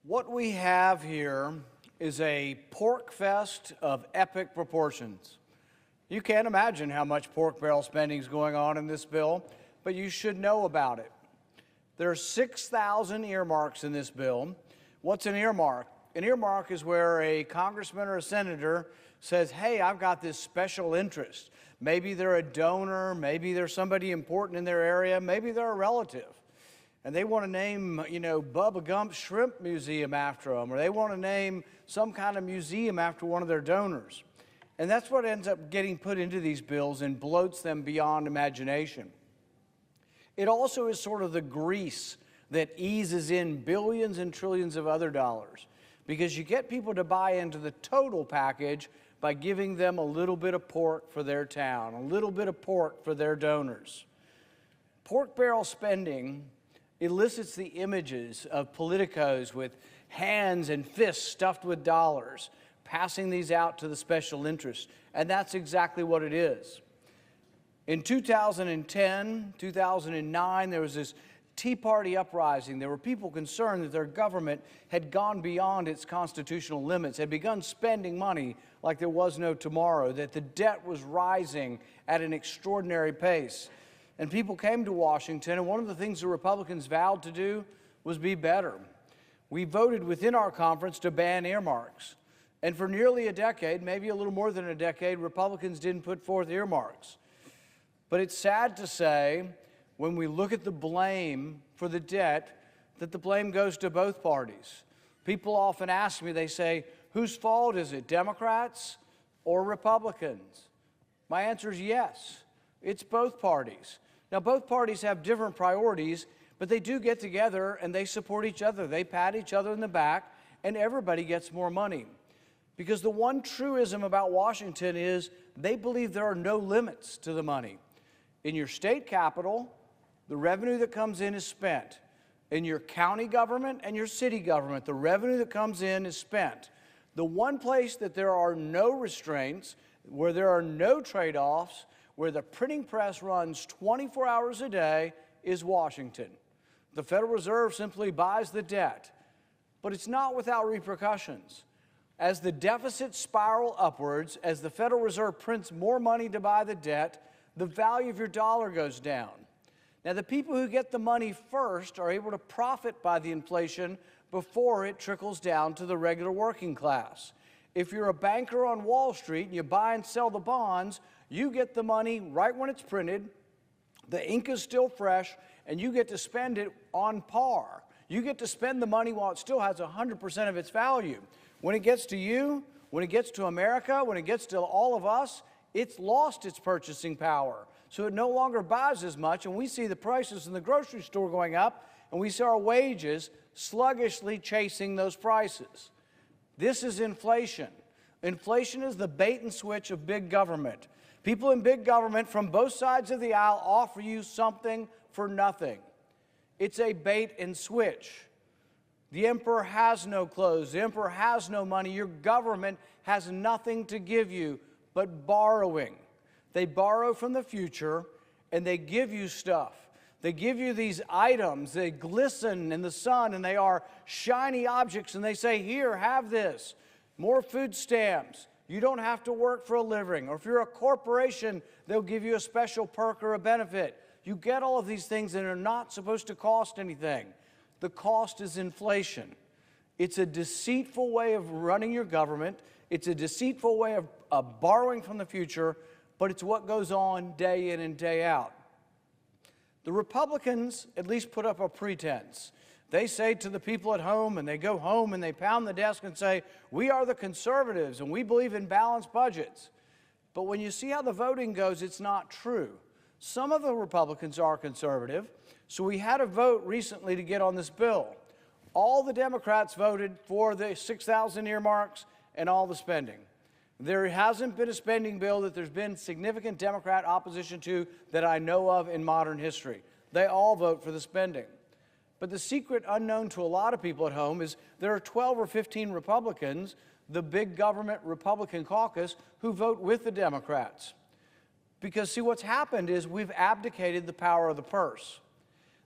What we have here is a Porkfest of epic proportions. You can't imagine how much pork barrel spending is going on in this bill, but you should know about it. There are 6,000 earmarks in this bill. What's an earmark? An earmark is where a congressman or a senator says, hey, I've got this special interest. Maybe they're a donor, maybe they're somebody important in their area, maybe they're a relative. And they want to name, Bubba Gump's Shrimp Museum after them, or they want to name some kind of museum after one of their donors. And that's what ends up getting put into these bills and bloats them beyond imagination. It also is sort of the grease that eases in billions and trillions of other dollars, because you get people to buy into the total package by giving them a little bit of pork for their town, a little bit of pork for their donors. Pork barrel spending elicits the images of politicos with hands and fists stuffed with dollars, passing these out to the special interests, and that's exactly what it is. In 2010, 2009, there was this Tea Party uprising. There were people concerned that their government had gone beyond its constitutional limits, had begun spending money like there was no tomorrow, that the debt was rising at an extraordinary pace. And people came to Washington, and one of the things the Republicans vowed to do was be better. We voted within our conference to ban earmarks. And for nearly a decade, maybe a little more than a decade, Republicans didn't put forth earmarks. But it's sad to say, when we look at the blame for the debt, that the blame goes to both parties. People often ask me, they say, whose fault is it, Democrats or Republicans? My answer is yes, it's both parties. Now, both parties have different priorities, but they do get together and they support each other. They pat each other in the back, and everybody gets more money. Because the one truism about Washington is they believe there are no limits to the money. In your state capital, the revenue that comes in is spent. In your county government and your city government, the revenue that comes in is spent. The one place that there are no restraints, where there are no trade-offs, where the printing press runs 24 hours a day, is Washington. The Federal Reserve simply buys the debt, but it's not without repercussions. As the deficits spiral upwards, as the Federal Reserve prints more money to buy the debt, the value of your dollar goes down. Now, the people who get the money first are able to profit by the inflation before it trickles down to the regular working class. If you're a banker on Wall Street and you buy and sell the bonds, you get the money right when it's printed, the ink is still fresh, and you get to spend it on par. You get to spend the money while it still has 100% of its value. When it gets to you, when it gets to America, when it gets to all of us, it's lost its purchasing power. So it no longer buys as much, and we see the prices in the grocery store going up, and we see our wages sluggishly chasing those prices. This is inflation. Inflation is the bait and switch of big government. People in big government from both sides of the aisle offer you something for nothing. It's a bait and switch. The emperor has no clothes. The emperor has no money. Your government has nothing to give you but borrowing. They borrow from the future, and they give you stuff. They give you these items. They glisten in the sun, and they are shiny objects, and they say, here, have this. More food stamps. You don't have to work for a living. Or if you're a corporation, they'll give you a special perk or a benefit. You get all of these things that are not supposed to cost anything. The cost is inflation. It's a deceitful way of running your government. It's a deceitful way of borrowing from the future, but it's what goes on day in and day out. The Republicans at least put up a pretense. They say to the people at home, and they go home and they pound the desk and say, we are the conservatives and we believe in balanced budgets. But when you see how the voting goes, it's not true. Some of the Republicans are conservative, so we had a vote recently to get on this bill. All the Democrats voted for the 6,000 earmarks and all the spending. There hasn't been a spending bill that there's been significant Democrat opposition to that I know of in modern history. They all vote for the spending. But the secret unknown to a lot of people at home is there are 12 or 15 Republicans, the big government Republican caucus, who vote with the Democrats. Because, see, what's happened is we've abdicated the power of the purse.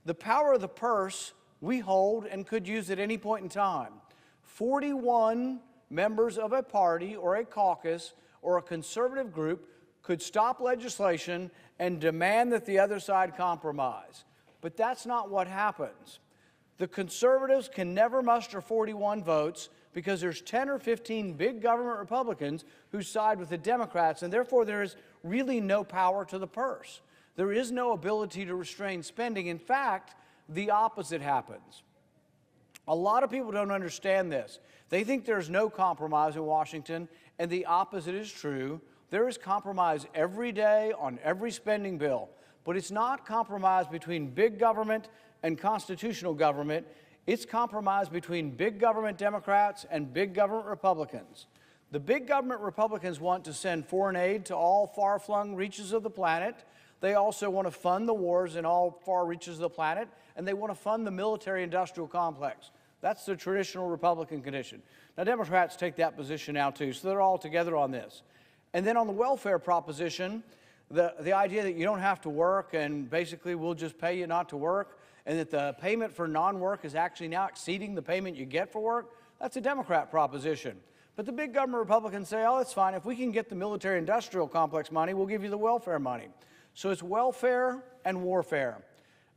The power of the purse we hold and could use at any point in time. 41 members of a party or a caucus or a conservative group could stop legislation and demand that the other side compromise. But that's not what happens. The conservatives can never muster 41 votes because there's 10 or 15 big government Republicans who side with the Democrats, and therefore there is really no power to the purse. There is no ability to restrain spending. In fact, the opposite happens. A lot of people don't understand this. They think there's no compromise in Washington, and the opposite is true. There is compromise every day on every spending bill, but it's not compromise between big government and constitutional government. It's compromise between big government Democrats and big government Republicans. The big government Republicans want to send foreign aid to all far-flung reaches of the planet. They also want to fund the wars in all far reaches of the planet, and they want to fund the military-industrial complex. That's the traditional Republican condition. Now, Democrats take that position now, too, so they're all together on this. And then on the welfare proposition, the idea that you don't have to work and basically we'll just pay you not to work, and that the payment for non-work is actually now exceeding the payment you get for work, that's a Democrat proposition. But the big government Republicans say, oh, that's fine. If we can get the military-industrial complex money, we'll give you the welfare money. So it's welfare and warfare.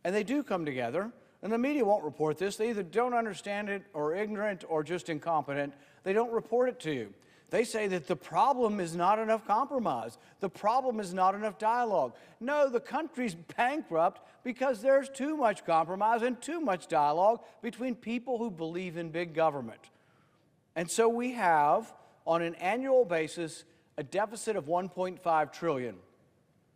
And they do come together. And the media won't report this. They either don't understand it or ignorant or just incompetent. They don't report it to you. They say that the problem is not enough compromise. The problem is not enough dialogue. No, the country's bankrupt because there's too much compromise and too much dialogue between people who believe in big government. And so we have, on an annual basis, a deficit of $1.5 trillion.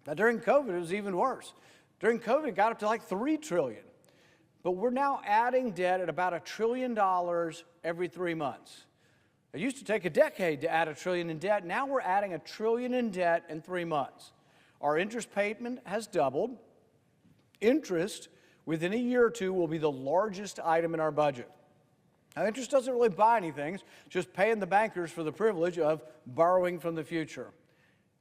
Now, during COVID, it was even worse. During COVID, it got up to like $3 trillion. But we're now adding debt at about $1 trillion every 3 months. It used to take a decade to add $1 trillion in debt. Now we're adding $1 trillion in debt in 3 months. Our interest payment has doubled. Interest, within a year or two, will be the largest item in our budget. Now, interest doesn't really buy anything. It's just paying the bankers for the privilege of borrowing from the future.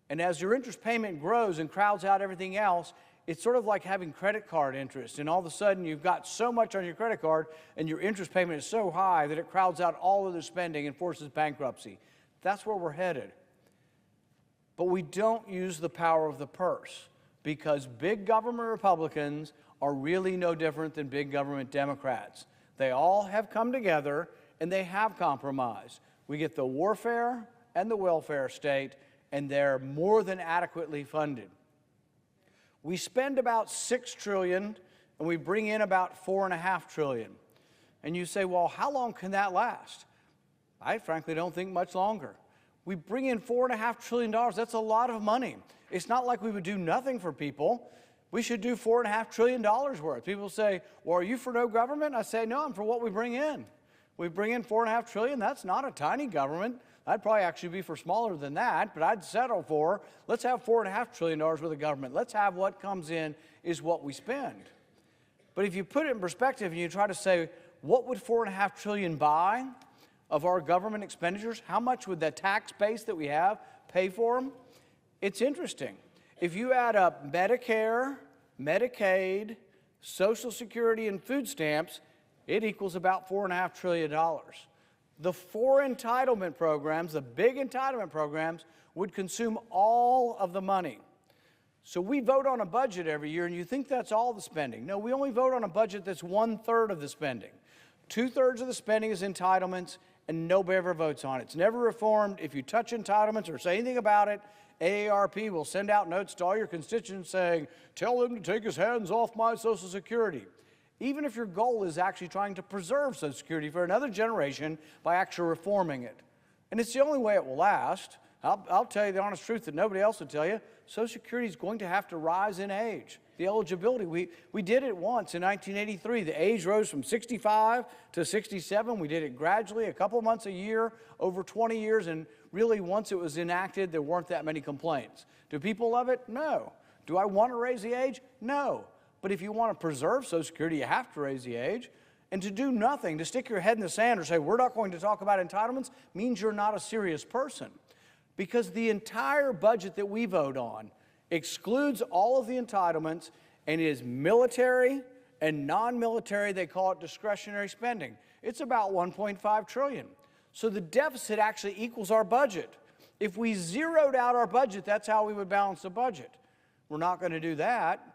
And as your interest payment grows and crowds out everything else, it's sort of like having credit card interest, and all of a sudden you've got so much on your credit card and your interest payment is so high that it crowds out all other spending and forces bankruptcy. That's where we're headed. But we don't use the power of the purse because big government Republicans are really no different than big government Democrats. They all have come together and they have compromised. We get the warfare and the welfare state, and they're more than adequately funded. We spend about $6 trillion, and we bring in about $4.5 trillion. And you say, well, how long can that last? I frankly don't think much longer. We bring in $4.5 trillion. That's a lot of money. It's not like we would do nothing for people. We should do $4.5 trillion worth. People say, well, are you for no government? I say, no, I'm for what we bring in. We bring in $4.5 trillion. That's not a tiny government. I'd probably actually be for smaller than that, but I'd settle for, let's have $4.5 trillion worth of government. Let's have what comes in is what we spend. But if you put it in perspective and you try to say, what would $4.5 trillion buy of our government expenditures? How much would the tax base that we have pay for them? It's interesting. If you add up Medicare, Medicaid, Social Security, and food stamps, it equals about $4.5 trillion. The 4 entitlement programs, the big entitlement programs, would consume all of the money. So we vote on a budget every year, and you think that's all the spending. No, we only vote on a budget that's 1/3 of the spending. 2/3 of the spending is entitlements, and nobody ever votes on it. It's never reformed. If you touch entitlements or say anything about it, AARP will send out notes to all your constituents saying, tell them to take his hands off my Social Security. Even if your goal is actually trying to preserve Social Security for another generation by actually reforming it. And it's the only way it will last. I'll tell you the honest truth that nobody else will tell you. Social Security is going to have to rise in age. The eligibility, we did it once in 1983. The age rose from 65 to 67. We did it gradually, a couple months a year, over 20 years, and really once it was enacted, there weren't that many complaints. Do people love it? No. Do I want to raise the age? No. But if you want to preserve Social Security, you have to raise the age. And to do nothing, to stick your head in the sand or say, we're not going to talk about entitlements, means you're not a serious person. Because the entire budget that we vote on excludes all of the entitlements and is military and non-military. They call it discretionary spending. It's about 1.5 trillion. So the deficit actually equals our budget. If we zeroed out our budget, that's how we would balance the budget. We're not going to do that.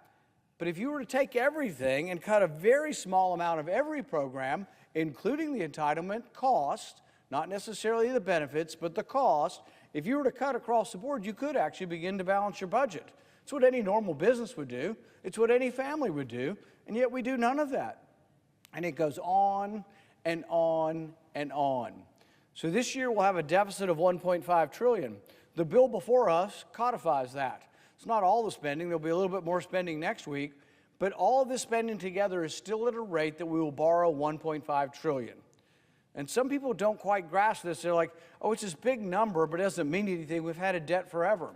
But if you were to take everything and cut a very small amount of every program, including the entitlement cost, not necessarily the benefits, but the cost, if you were to cut across the board, you could actually begin to balance your budget. It's what any normal business would do. It's what any family would do. And yet we do none of that. And it goes on and on and on. So this year we'll have a deficit of 1.5 trillion. The bill before us codifies that. It's not all the spending. There'll be a little bit more spending next week. But all of this spending together is still at a rate that we will borrow 1.5 trillion. And some people don't quite grasp this. They're like, oh, it's this big number, but it doesn't mean anything. We've had a debt forever.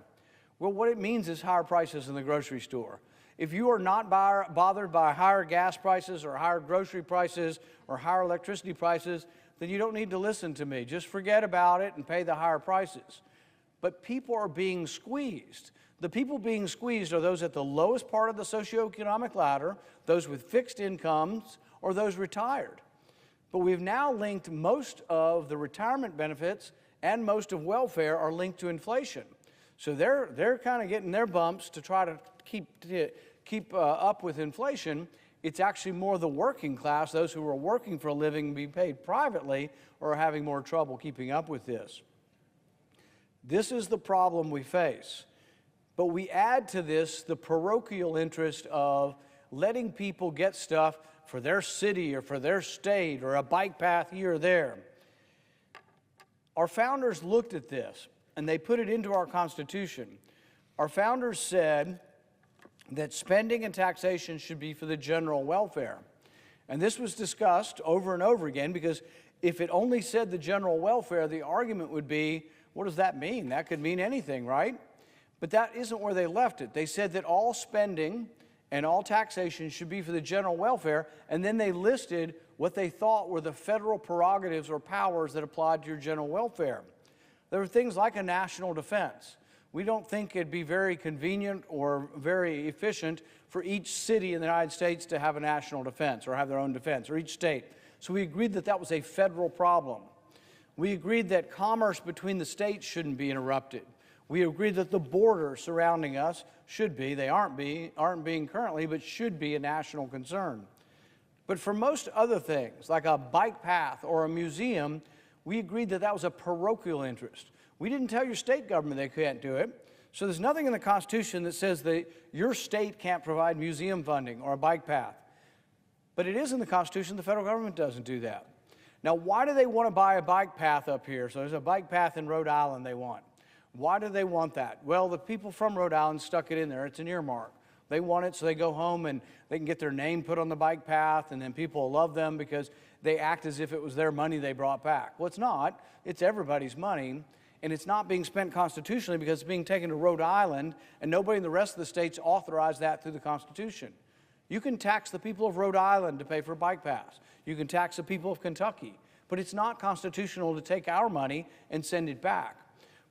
Well, what it means is higher prices in the grocery store. If you are not bothered by higher gas prices or higher grocery prices or higher electricity prices, then you don't need to listen to me. Just forget about it and pay the higher prices. But people are being squeezed. The people being squeezed are those at the lowest part of the socioeconomic ladder, those with fixed incomes, or those retired. But we've now linked most of the retirement benefits and most of welfare are linked to inflation. So they're kind of getting their bumps to try to keep up with inflation. It's actually more the working class, those who are working for a living, be paid privately, or are having more trouble keeping up with this. This is the problem we face. But we add to this the parochial interest of letting people get stuff for their city or for their state or a bike path here or there. Our founders looked at this and they put it into our Constitution. Our founders said that spending and taxation should be for the general welfare. And this was discussed over and over again because if it only said the general welfare, the argument would be, what does that mean? That could mean anything, right? But that isn't where they left it. They said that all spending and all taxation should be for the general welfare, and then they listed what they thought were the federal prerogatives or powers that applied to your general welfare. There were things like a national defense. We don't think it'd be very convenient or very efficient for each city in the United States to have a national defense or have their own defense, or each state. So we agreed that that was a federal problem. We agreed that commerce between the states shouldn't be interrupted. We agreed that the borders surrounding us should be, they aren't being currently, but should be a national concern. But for most other things, like a bike path or a museum, we agreed that that was a parochial interest. We didn't tell your state government they can't do it. So there's nothing in the Constitution that says that your state can't provide museum funding or a bike path. But it is in the Constitution the federal government doesn't do that. Now, why do they want to buy a bike path up here? So there's a bike path in Rhode Island they want. Why do they want that? Well, the people from Rhode Island stuck it in there. It's an earmark. They want it so they go home and they can get their name put on the bike path, and then people love them because they act as if it was their money they brought back. Well, it's not. It's everybody's money, and it's not being spent constitutionally because it's being taken to Rhode Island, and nobody in the rest of the states authorized that through the Constitution. You can tax the people of Rhode Island to pay for bike paths. You can tax the people of Kentucky, but it's not constitutional to take our money and send it back.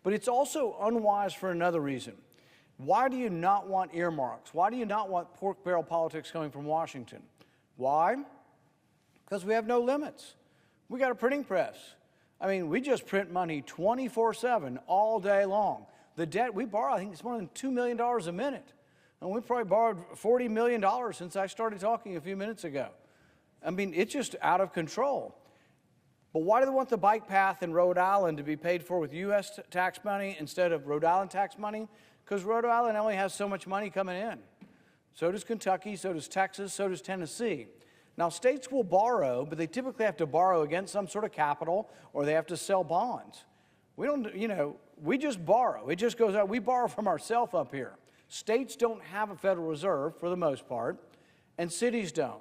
But it's also unwise for another reason. Why do you not want earmarks? Why do you not want pork barrel politics coming from Washington? Why? Because we have no limits. We got a printing press. I mean, we just print money 24/7 all day long. The debt we borrow, I think it's more than $2 million a minute. And we probably borrowed $40 million since I started talking a few minutes ago. I mean, it's just out of control. But why do they want the bike path in Rhode Island to be paid for with U.S. tax money instead of Rhode Island tax money? Because Rhode Island only has so much money coming in. So does Kentucky, so does Texas, so does Tennessee. Now, states will borrow, but they typically have to borrow against some sort of capital or they have to sell bonds. We don't, we just borrow. It just goes out. We borrow from ourselves up here. States don't have a Federal Reserve for the most part, and cities don't.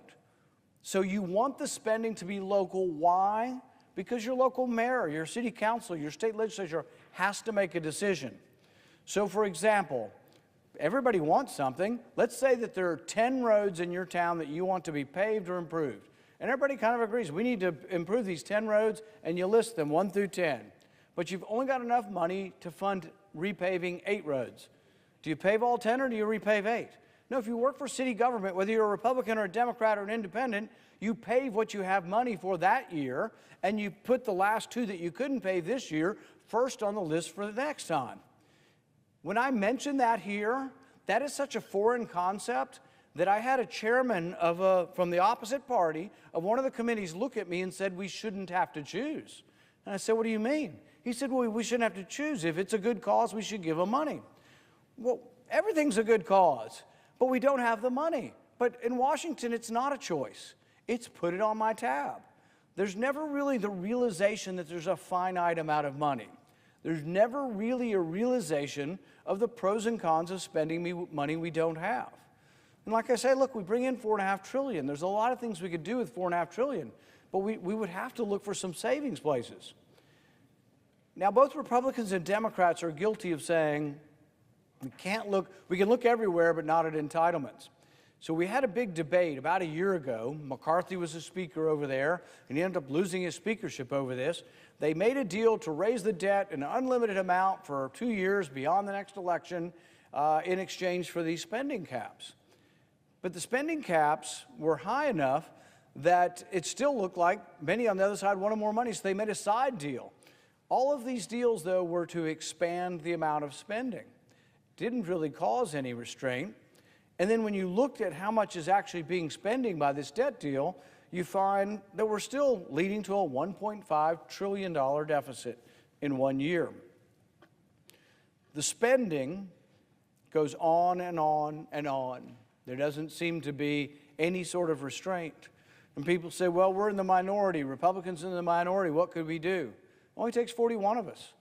So you want the spending to be local. Why? Because your local mayor, your city council, your state legislature has to make a decision. So, for example, everybody wants something. Let's say that there are 10 roads in your town that you want to be paved or improved. And everybody kind of agrees, we need to improve these 10 roads, and you list them 1 through 10. But you've only got enough money to fund repaving 8 roads. Do you pave all 10 or do you repave 8? No, if you work for city government, whether you're a Republican or a Democrat or an independent, You pave what you have money for that year, and you put the last 2 that you couldn't pay this year first on the list for the next time. When I mention that here, that is such a foreign concept that I had a chairman from the opposite party of one of the committees look at me and said, we shouldn't have to choose. And I said, what do you mean? He said, well, we shouldn't have to choose. If it's a good cause, we should give them money. Well, everything's a good cause, but we don't have the money. But in Washington, it's not a choice. It's put it on my tab. There's never really the realization that there's a finite amount of money. There's never really a realization of the pros and cons of spending money we don't have. And like I say, look, we bring in $4.5 trillion. There's a lot of things we could do with $4.5 trillion, but we would have to look for some savings places. Now, both Republicans and Democrats are guilty of saying we can look everywhere, but not at entitlements. So we had a big debate about a year ago. McCarthy was the speaker over there, and he ended up losing his speakership over this. They made a deal to raise the debt an unlimited amount for 2 years beyond the next election in exchange for these spending caps. But the spending caps were high enough that it still looked like many on the other side wanted more money, so they made a side deal. All of these deals, though, were to expand the amount of spending. Didn't really cause any restraint. And then when you looked at how much is actually being spending by this debt deal, you find that we're still leading to a $1.5 trillion deficit in 1 year. The spending goes on and on and on. There doesn't seem to be any sort of restraint. And people say, well, we're in the minority, Republicans in the minority, what could we do? It only takes 41 of us.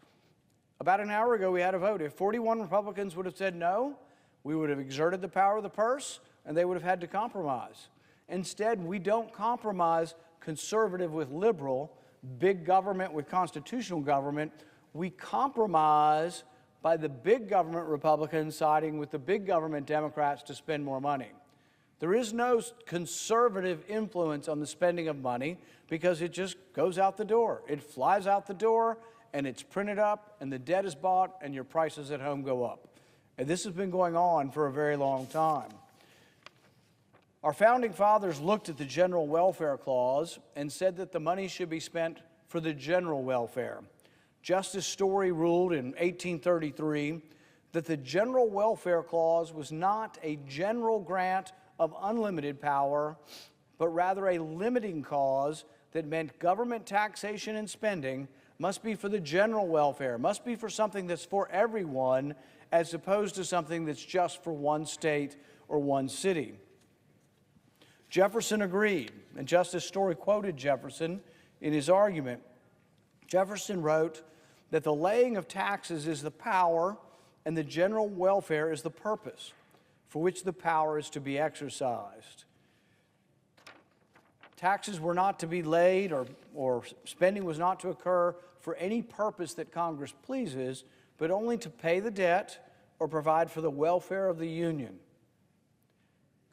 About an hour ago, we had a vote. If 41 Republicans would have said no, we would have exerted the power of the purse, and they would have had to compromise. Instead, we don't compromise conservative with liberal, big government with constitutional government. We compromise by the big government Republicans siding with the big government Democrats to spend more money. There is no conservative influence on the spending of money because it just goes out the door. It flies out the door, and it's printed up, and the debt is bought, and your prices at home go up. And this has been going on for a very long time. Our founding fathers looked at the general welfare clause and said that the money should be spent for the general welfare. Justice Story ruled in 1833 that the general welfare clause was not a general grant of unlimited power, but rather a limiting clause that meant government taxation and spending must be for the general welfare, must be for something that's for everyone, as opposed to something that's just for one state or one city. Jefferson agreed, and Justice Story quoted Jefferson in his argument. Jefferson wrote that the laying of taxes is the power and the general welfare is the purpose for which the power is to be exercised. Taxes were not to be laid or spending was not to occur for any purpose that Congress pleases, but only to pay the debt or provide for the welfare of the Union.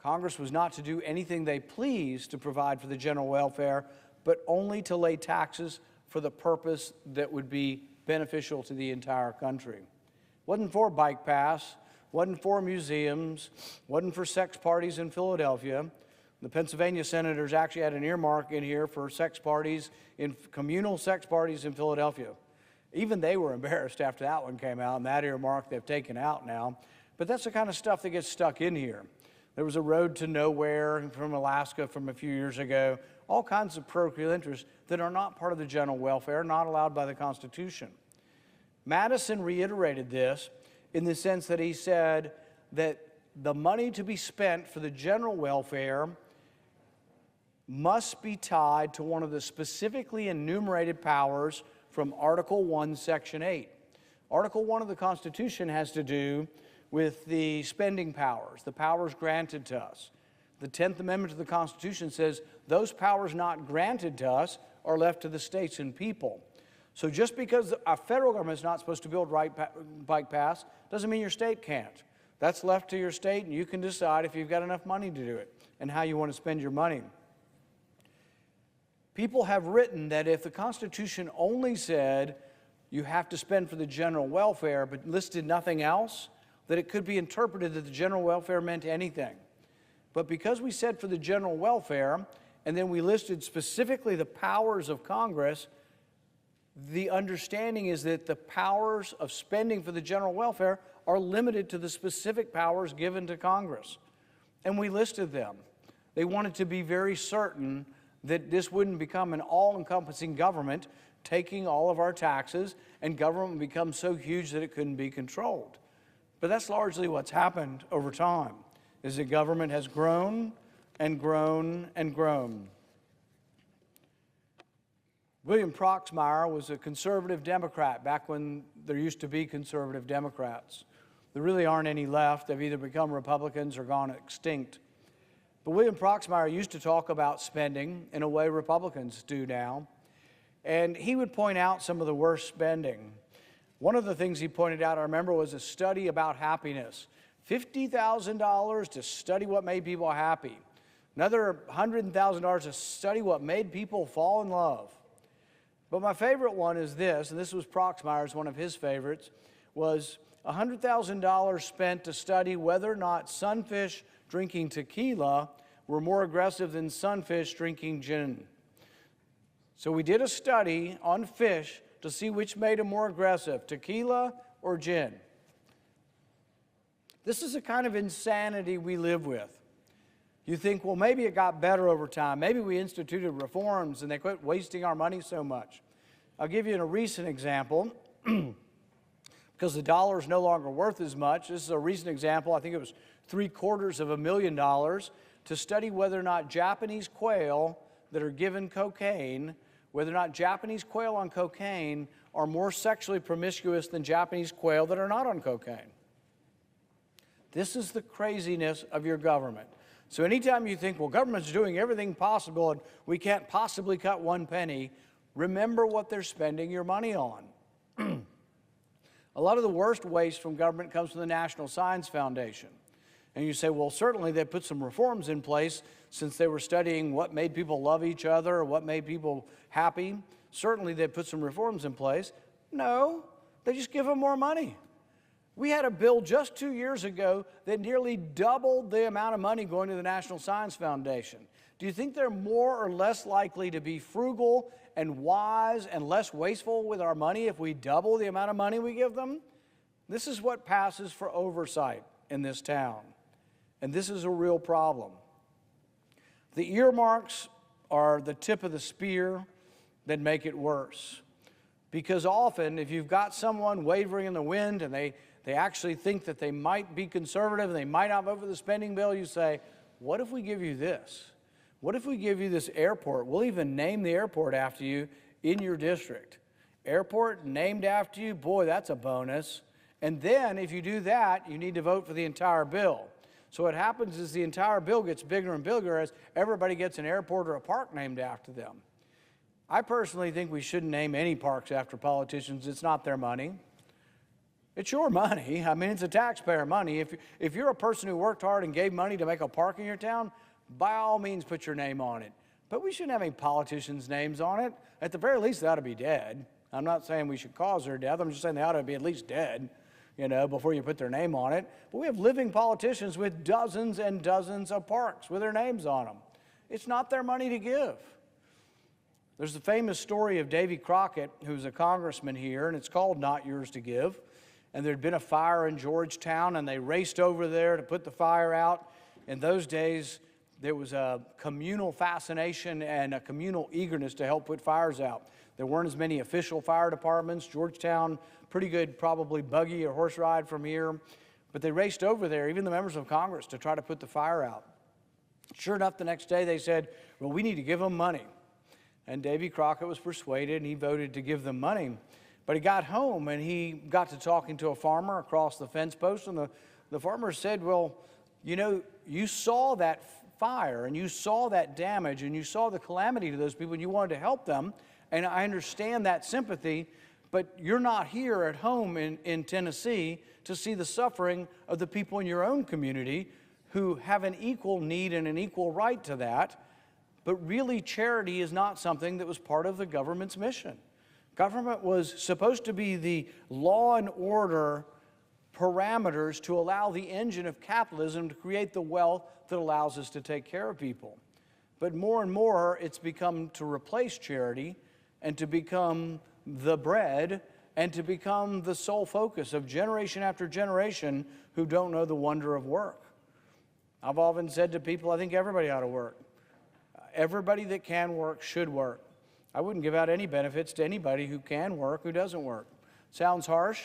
Congress was not to do anything they pleased to provide for the general welfare, but only to lay taxes for the purpose that would be beneficial to the entire country. Wasn't for bike pass, wasn't for museums, wasn't for sex parties in Philadelphia. The Pennsylvania senators actually had an earmark in here for sex parties, communal sex parties in Philadelphia. Even they were embarrassed after that one came out, and that earmark they've taken out now. But that's the kind of stuff that gets stuck in here. There was a road to nowhere from Alaska from a few years ago, all kinds of parochial interests that are not part of the general welfare, not allowed by the Constitution. Madison reiterated this in the sense that he said that the money to be spent for the general welfare must be tied to one of the specifically enumerated powers from Article 1, Section 8. Article 1 of the Constitution has to do with the spending powers, the powers granted to us. The 10th Amendment to the Constitution says those powers not granted to us are left to the states and people. So just because our federal government is not supposed to build bike paths doesn't mean your state can't. That's left to your state, and you can decide if you've got enough money to do it and how you want to spend your money. People have written that if the Constitution only said you have to spend for the general welfare but listed nothing else, that it could be interpreted that the general welfare meant anything. But because we said for the general welfare, and then we listed specifically the powers of Congress, the understanding is that the powers of spending for the general welfare are limited to the specific powers given to Congress. And we listed them. They wanted to be very certain that this wouldn't become an all-encompassing government taking all of our taxes, and government would become so huge that it couldn't be controlled. But that's largely what's happened over time, is that government has grown and grown and grown. William Proxmire was a conservative Democrat back when there used to be conservative Democrats. There really aren't any left. They've either become Republicans or gone extinct. But William Proxmire used to talk about spending in a way Republicans do now. And he would point out some of the worst spending. One of the things he pointed out, I remember, was a study about happiness. $50,000 to study what made people happy. Another $100,000 to study what made people fall in love. But my favorite one is this, and this was Proxmire's, one of his favorites, was $100,000 spent to study whether or not sunfish drinking tequila were more aggressive than sunfish drinking gin. So we did a study on fish to see which made them more aggressive, tequila or gin. This is the kind of insanity we live with. You think, well, maybe it got better over time. Maybe we instituted reforms and they quit wasting our money so much. I'll give you a recent example because the dollar is no longer worth as much. This is a recent example. I think it was $750,000 to study whether or not Japanese quail that are given cocaine, whether or not Japanese quail on cocaine are more sexually promiscuous than Japanese quail that are not on cocaine. This is the craziness of your government. So anytime you think, well, government's doing everything possible and we can't possibly cut one penny, remember what they're spending your money on. A lot of the worst waste from government comes from the National Science Foundation. And you say, well, certainly they put some reforms in place since they were studying what made people love each other or what made people happy. Certainly they put some reforms in place. No, they just give them more money. We had a bill just 2 years ago that nearly doubled the amount of money going to the National Science Foundation. Do you think they're more or less likely to be frugal and wise and less wasteful with our money if we double the amount of money we give them? This is what passes for oversight in this town. And this is a real problem. The earmarks are the tip of the spear that make it worse. Because often, if you've got someone wavering in the wind and they actually think that they might be conservative and they might not vote for the spending bill, you say, what if we give you this? What if we give you this airport? We'll even name the airport after you in your district. Airport named after you, boy, that's a bonus. And then if you do that, you need to vote for the entire bill. So what happens is the entire bill gets bigger and bigger as everybody gets an airport or a park named after them. I personally think we shouldn't name any parks after politicians. It's not their money. It's your money. I mean, it's a taxpayer money. If you're a person who worked hard and gave money to make a park in your town, by all means put your name on it. But we shouldn't have any politicians' names on it. At the very least, they ought to be dead. I'm not saying we should cause their death. I'm just saying they ought to be at least dead, before you put their name on it. But we have living politicians with dozens and dozens of parks with their names on them. It's not their money to give. There's the famous story of Davy Crockett, who's a congressman here, and it's called Not Yours to Give. And there'd been a fire in Georgetown, and they raced over there to put the fire out. In those days, there was a communal fascination and a communal eagerness to help put fires out. There weren't as many official fire departments. Georgetown, pretty good, probably buggy or horse ride from here. But they raced over there, even the members of Congress, to try to put the fire out. Sure enough, the next day they said, well, we need to give them money. And Davy Crockett was persuaded, and he voted to give them money. But he got home, and he got to talking to a farmer across the fence post, and the farmer said, well, you saw that fire, and you saw that damage, and you saw the calamity to those people, and you wanted to help them, and I understand that sympathy, but you're not here at home in Tennessee to see the suffering of the people in your own community who have an equal need and an equal right to that. But really, charity is not something that was part of the government's mission. Government was supposed to be the law and order parameters to allow the engine of capitalism to create the wealth that allows us to take care of people. But more and more, it's become to replace charity and to become the bread and to become the sole focus of generation after generation who don't know the wonder of work. I've often said to people, I think everybody ought to work. Everybody that can work should work. I wouldn't give out any benefits to anybody who can work, who doesn't work. Sounds harsh,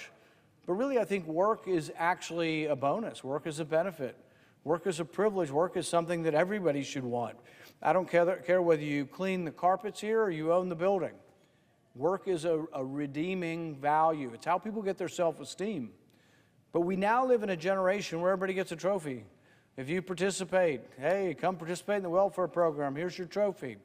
but really I think work is actually a bonus. Work is a benefit. Work is a privilege. Work is something that everybody should want. I don't care whether you clean the carpets here or you own the building. Work is a redeeming value. It's how people get their self-esteem. But we now live in a generation where everybody gets a trophy. If you participate, hey, come participate in the welfare program, here's your trophy.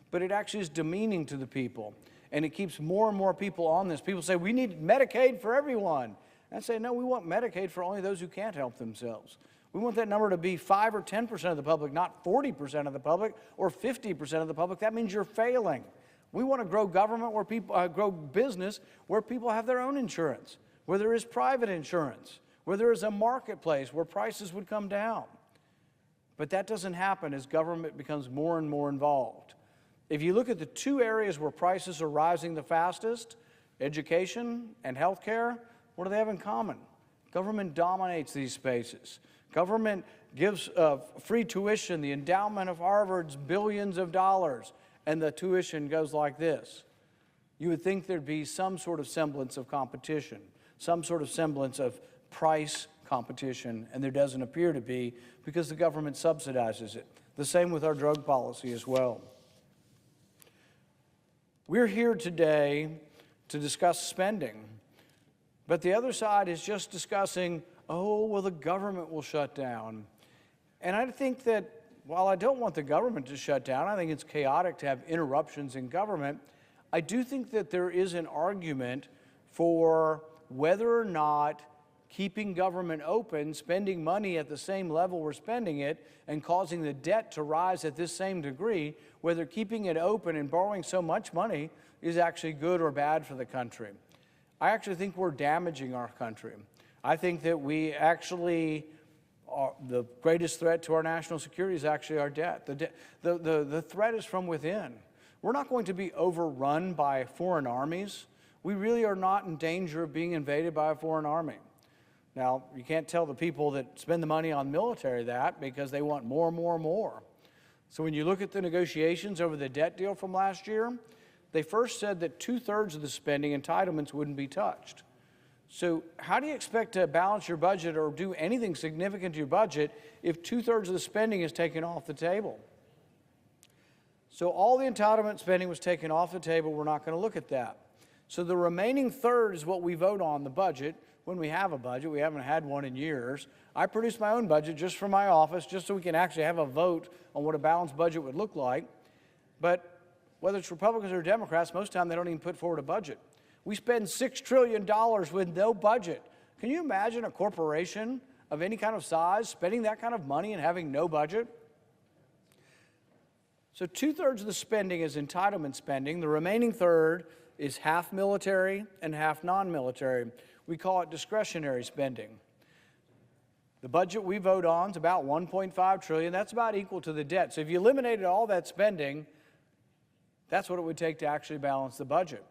But it actually is demeaning to the people, and it keeps more and more people on this. People say, we need Medicaid for everyone. And I say, no, we want Medicaid for only those who can't help themselves. We want that number to be 5 or 10% of the public, not 40% of the public or 50% of the public. That means you're failing. We want to grow government where people grow business where people have their own insurance, where there is private insurance, where there is a marketplace where prices would come down. But that doesn't happen as government becomes more and more involved. If you look at the two areas where prices are rising the fastest, education and healthcare, what do they have in common? Government dominates these spaces. Government gives free tuition, the endowment of Harvard's billions of dollars, and the tuition goes like this. You would think there'd be some sort of semblance of competition, some sort of semblance of price competition, and there doesn't appear to be because the government subsidizes it. The same with our drug policy as well. We're here today to discuss spending, but the other side is just discussing, oh, well, the government will shut down. And I think that while I don't want the government to shut down, I think it's chaotic to have interruptions in government, I do think that there is an argument for whether or not keeping government open, spending money at the same level we're spending it, and causing the debt to rise at this same degree, whether keeping it open and borrowing so much money is actually good or bad for the country. I actually think we're damaging our country. I think that we actually are, the greatest threat to our national security is actually our debt. The threat is from within. We're not going to be overrun by foreign armies. We really are not in danger of being invaded by a foreign army. Now, you can't tell the people that spend the money on military that because they want more and more and more. So when you look at the negotiations over the debt deal from last year, they first said that 2/3 of the spending entitlements wouldn't be touched. So how do you expect to balance your budget or do anything significant to your budget if 2/3 of the spending is taken off the table? So all the entitlement spending was taken off the table. We're not going to look at that. So the remaining third is what we vote on, the budget. When we have a budget, we haven't had one in years. I produce my own budget just for my office, just so we can actually have a vote on what a balanced budget would look like. But whether it's Republicans or Democrats, most of the time they don't even put forward a budget. We spend $6 trillion with no budget. Can you imagine a corporation of any kind of size spending that kind of money and having no budget? So 2/3 of the spending is entitlement spending. The remaining third is half military and half non-military. We call it discretionary spending. The budget we vote on is about $1.5 trillion. That's about equal to the debt. So if you eliminated all that spending, that's what it would take to actually balance the budget.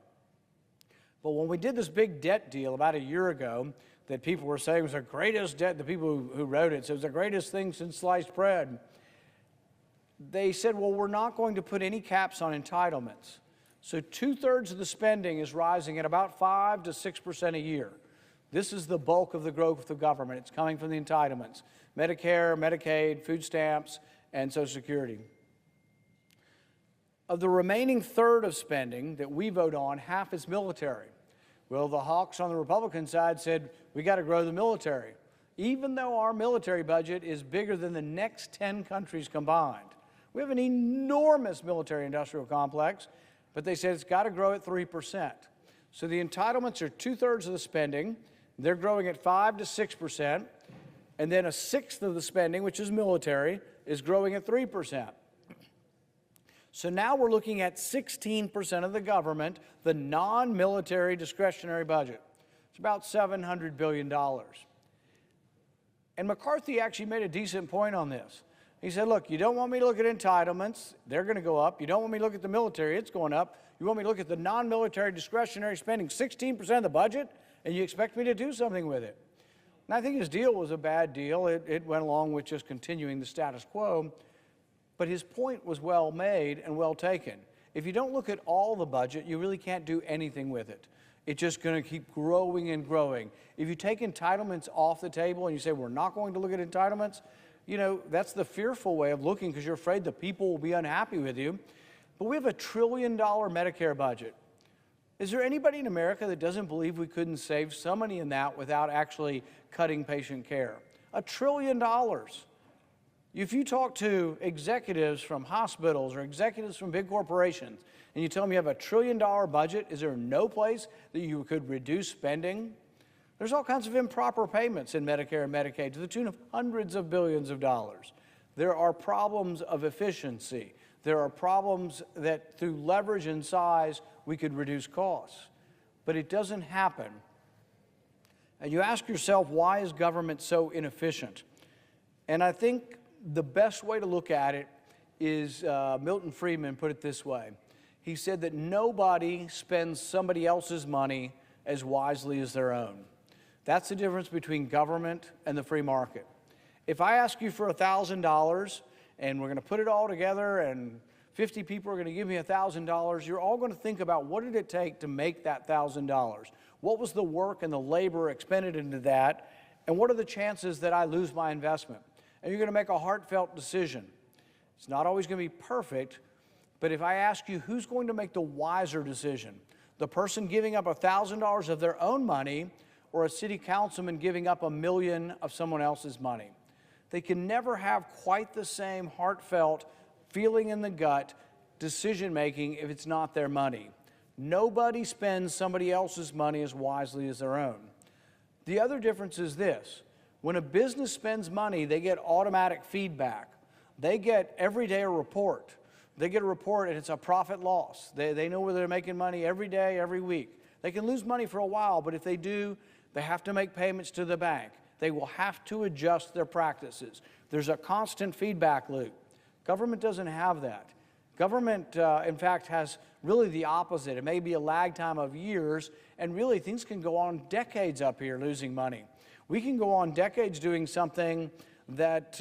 But when we did this big debt deal about a year ago that people were saying was the greatest debt, the people who wrote it said it was the greatest thing since sliced bread, they said, well, we're not going to put any caps on entitlements. So 2/3 of the spending is rising at about 5 to 6% a year. This is the bulk of the growth of government. It's coming from the entitlements: Medicare, Medicaid, food stamps, and Social Security. Of the remaining third of spending that we vote on, half is military. Well, the hawks on the Republican side said, we got to grow the military, even though our military budget is bigger than the next 10 countries combined. We have an enormous military-industrial complex, but they said it's got to grow at 3%. So the entitlements are 2/3 of the spending. They're growing at 5 to 6%. And then 1/6 of the spending, which is military, is growing at 3%. So now we're looking at 16% of the government, the non-military discretionary budget. It's about $700 billion. And McCarthy actually made a decent point on this. He said, look, you don't want me to look at entitlements, they're going to go up. You don't want me to look at the military, it's going up. You want me to look at the non-military discretionary spending, 16% of the budget, and you expect me to do something with it. And I think his deal was a bad deal. It went along with just continuing the status quo. But his point was well made and well taken. If you don't look at all the budget, you really can't do anything with it. It's just going to keep growing and growing. If you take entitlements off the table and you say, we're not going to look at entitlements, you know, that's the fearful way of looking because you're afraid the people will be unhappy with you. But we have $1 trillion Medicare budget. Is there anybody in America that doesn't believe we couldn't save some money in that without actually cutting patient care? $1 trillion. If you talk to executives from hospitals or executives from big corporations and you tell them you have $1 trillion budget, is there no place that you could reduce spending? There's all kinds of improper payments in Medicare and Medicaid to the tune of hundreds of billions of dollars. There are problems of efficiency. There are problems that through leverage and size we could reduce costs. But it doesn't happen. And you ask yourself, why is government so inefficient? And I think the best way to look at it is Milton Friedman put it this way. He said that nobody spends somebody else's money as wisely as their own. That's the difference between government and the free market. If I ask you for $1,000 and we're going to put it all together and 50 people are going to give me $1,000, you're all going to think about what did it take to make that $1,000? What was the work and the labor expended into that? And what are the chances that I lose my investment? And you're going to make a heartfelt decision. It's not always going to be perfect, but if I ask you who's going to make the wiser decision, the person giving up $1,000 of their own money or a city councilman giving up $1 million of someone else's money, they can never have quite the same heartfelt feeling in the gut decision making if it's not their money. Nobody spends somebody else's money as wisely as their own. The other difference is this. When a business spends money, they get automatic feedback. They get every day a report. They get a report and it's a profit loss. They know where they're making money every day, every week. They can lose money for a while, but if they do, they have to make payments to the bank. They will have to adjust their practices. There's a constant feedback loop. Government doesn't have that. Government, in fact, has really the opposite. It may be a lag time of years, and really things can go on decades up here losing money. We can go on decades doing something that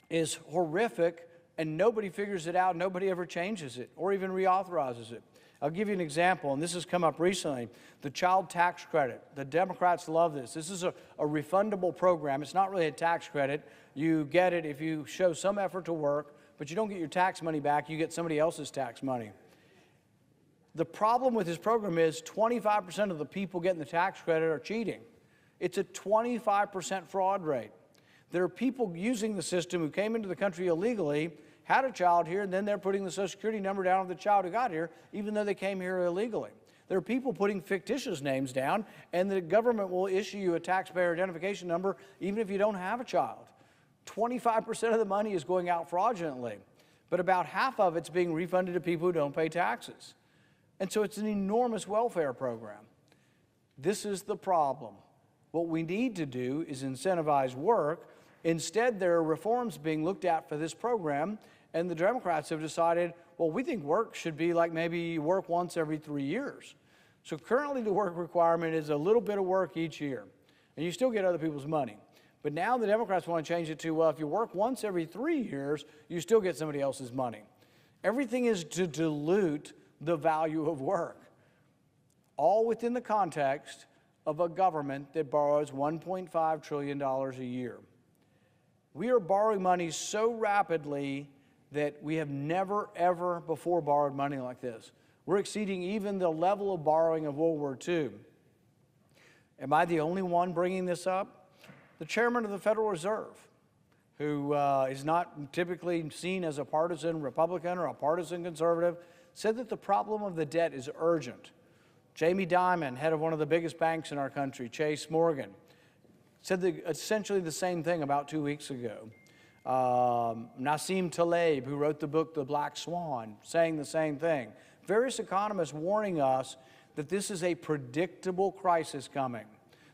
is horrific, and nobody figures it out, nobody ever changes it, or even reauthorizes it. I'll give you an example, and this has come up recently. The child tax credit. The Democrats love this. This is a refundable program. It's not really a tax credit. You get it if you show some effort to work, but you don't get your tax money back. You get somebody else's tax money. The problem with this program is 25% of the people getting the tax credit are cheating. It's a 25% fraud rate. There are people using the system who came into the country illegally, had a child here, and then they're putting the Social Security number down of the child who got here, even though they came here illegally. There are people putting fictitious names down, and the government will issue you a taxpayer identification number even if you don't have a child. 25% of the money is going out fraudulently, but about half of it's being refunded to people who don't pay taxes. And so it's an enormous welfare program. This is the problem. What we need to do is incentivize work. Instead, there are reforms being looked at for this program, and the Democrats have decided, well, we think work should be like maybe you work once every 3 years. So currently the work requirement is a little bit of work each year, and you still get other people's money. But now the Democrats want to change it to, well, if you work once every 3 years, you still get somebody else's money. Everything is to dilute the value of work, all within the context of a government that borrows $1.5 trillion a year. We are borrowing money so rapidly that we have never, ever before borrowed money like this. We're exceeding even the level of borrowing of World War II. Am I the only one bringing this up? The chairman of the Federal Reserve, who is not typically seen as a partisan Republican or a partisan conservative, said that the problem of the debt is urgent. Jamie Dimon, head of one of the biggest banks in our country, Chase Morgan, said essentially the same thing about 2 weeks ago. Nassim Taleb, who wrote the book The Black Swan, saying the same thing. Various economists warning us that this is a predictable crisis coming.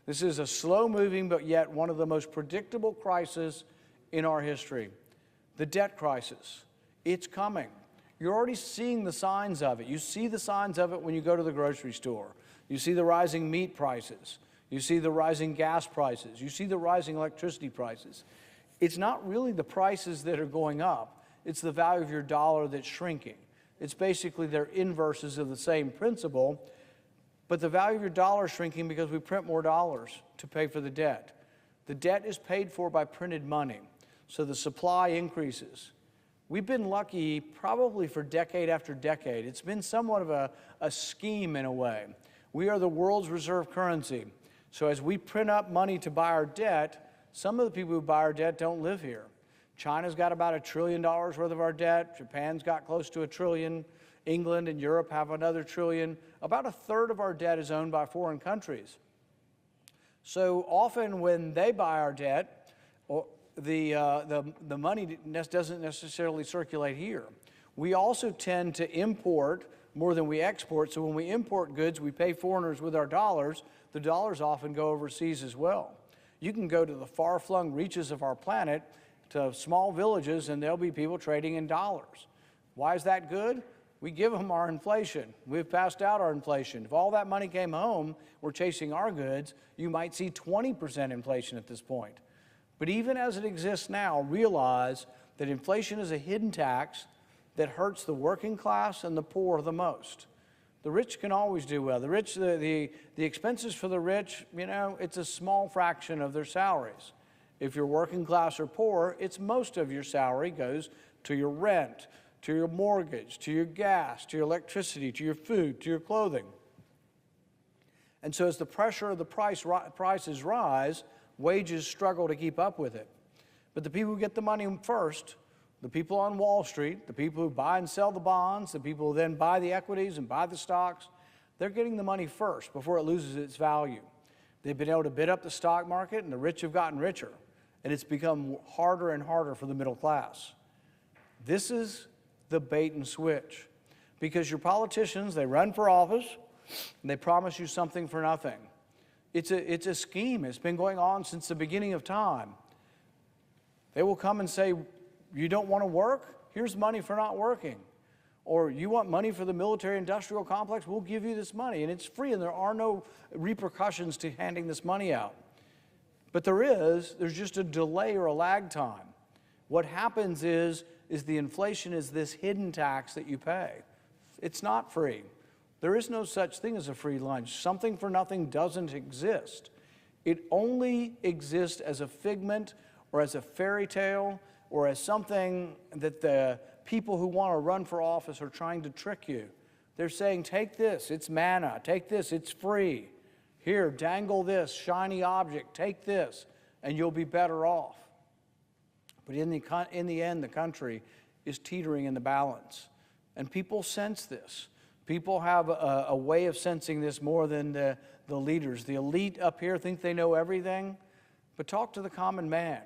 This is a slow-moving, but yet one of the most predictable crises in our history. The debt crisis, it's coming. You're already seeing the signs of it. You see the signs of it when you go to the grocery store. You see the rising meat prices. You see the rising gas prices. You see the rising electricity prices. It's not really the prices that are going up. It's the value of your dollar that's shrinking. It's basically they're inverses of the same principle, but the value of your dollar is shrinking because we print more dollars to pay for the debt. The debt is paid for by printed money, so the supply increases. We've been lucky probably for decade after decade. It's been somewhat of a scheme in a way. We are the world's reserve currency. So as we print up money to buy our debt, some of the people who buy our debt don't live here. China's got about $1 trillion worth of our debt. Japan's got close to $1 trillion. England and Europe have another $1 trillion. About a third of our debt is owned by foreign countries. So often when they buy our debt, the money doesn't necessarily circulate here. We also tend to import more than we export. So when we import goods, we pay foreigners with our dollars. The dollars often go overseas as well. You can go to the far-flung reaches of our planet, to small villages, and there'll be people trading in dollars. Why is that good? We give them our inflation. We've passed out our inflation. If all that money came home, we're chasing our goods, you might see 20% inflation at this point. But even as it exists now, realize that inflation is a hidden tax that hurts the working class and the poor the most. The rich can always do well. The rich, the expenses for the rich, it's a small fraction of their salaries. If you're working class or poor, it's most of your salary goes to your rent, to your mortgage, to your gas, to your electricity, to your food, to your clothing. And so as the pressure of the prices rise, wages struggle to keep up with it. But the people who get the money first, the people on Wall Street, the people who buy and sell the bonds, the people who then buy the equities and buy the stocks, they're getting the money first before it loses its value. They've been able to bid up the stock market, and the rich have gotten richer. And it's become harder and harder for the middle class. This is the bait and switch. Because your politicians, they run for office, and they promise you something for nothing. It's a scheme. It's been going on since the beginning of time. They will come and say, you don't want to work? Here's money for not working. Or you want money for the military-industrial complex? We'll give you this money, and it's free, and there are no repercussions to handing this money out. But there's just a delay or a lag time. What happens is the inflation is this hidden tax that you pay. It's not free. There is no such thing as a free lunch. Something for nothing doesn't exist. It only exists as a figment or as a fairy tale or as something that the people who want to run for office are trying to trick you. They're saying, take this, it's manna. Take this, it's free. Here, dangle this shiny object, take this, and you'll be better off. But in the end, the country is teetering in the balance. And people sense this. People have a way of sensing this more than the leaders. The elite up here think they know everything, but talk to the common man.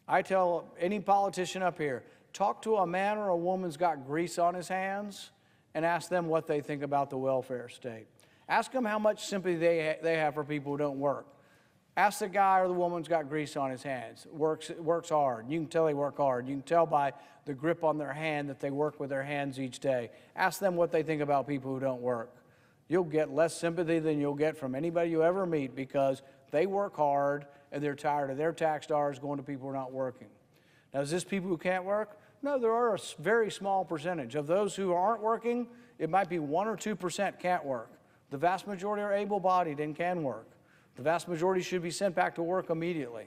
I tell any politician up here, talk to a man or a woman who's got grease on his hands and ask them what they think about the welfare state. Ask them how much sympathy they have for people who don't work. Ask the guy or the woman who's got grease on his hands, works hard. You can tell they work hard. You can tell by the grip on their hand that they work with their hands each day. Ask them what they think about people who don't work. You'll get less sympathy than you'll get from anybody you ever meet because they work hard and they're tired of their tax dollars going to people who are not working. Now, is this people who can't work? No, there are a very small percentage. Of those who aren't working, it might be 1 or 2% can't work. The vast majority are able-bodied and can work. The vast majority should be sent back to work immediately.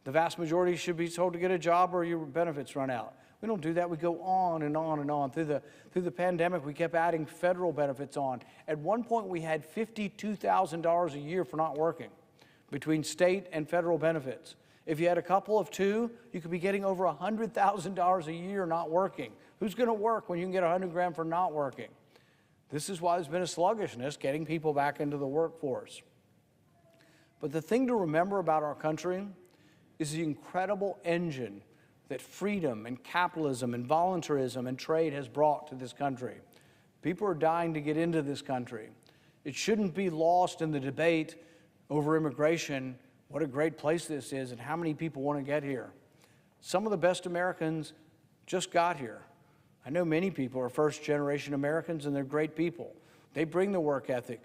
The vast majority should be told to get a job or your benefits run out. We don't do that. We go on and on and on. Through the pandemic, we kept adding federal benefits on. At one point, we had $52,000 a year for not working between state and federal benefits. If you had a couple of two, you could be getting over $100,000 a year not working. Who's going to work when you can get $100,000 for not working? This is why there's been a sluggishness getting people back into the workforce. But the thing to remember about our country is the incredible engine that freedom and capitalism and voluntarism and trade has brought to this country. People are dying to get into this country. It shouldn't be lost in the debate over immigration, what a great place this is and how many people want to get here. Some of the best Americans just got here. I know many people are first-generation Americans, and they're great people. They bring the work ethic.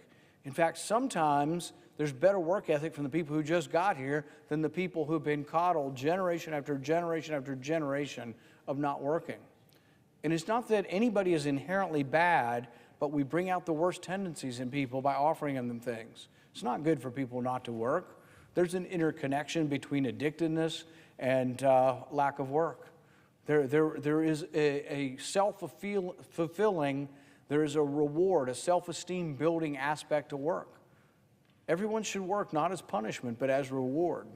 In fact, sometimes there's better work ethic from the people who just got here than the people who've been coddled generation after generation after generation of not working. And it's not that anybody is inherently bad, but we bring out the worst tendencies in people by offering them things. It's not good for people not to work. There's an interconnection between addictedness and lack of work. There is a self-fulfilling, there is a reward, a self-esteem building aspect to work. Everyone should work not as punishment, but as reward.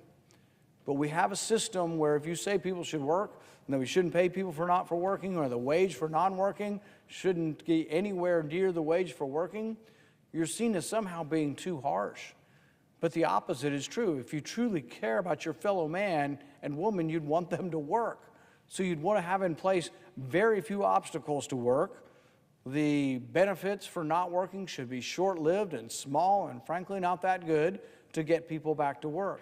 But we have a system where if you say people should work, and that we shouldn't pay people for working, or the wage for non-working shouldn't be anywhere near the wage for working, you're seen as somehow being too harsh. But the opposite is true. If you truly care about your fellow man and woman, you'd want them to work. So you'd want to have in place very few obstacles to work. The benefits for not working should be short-lived and small and frankly not that good to get people back to work.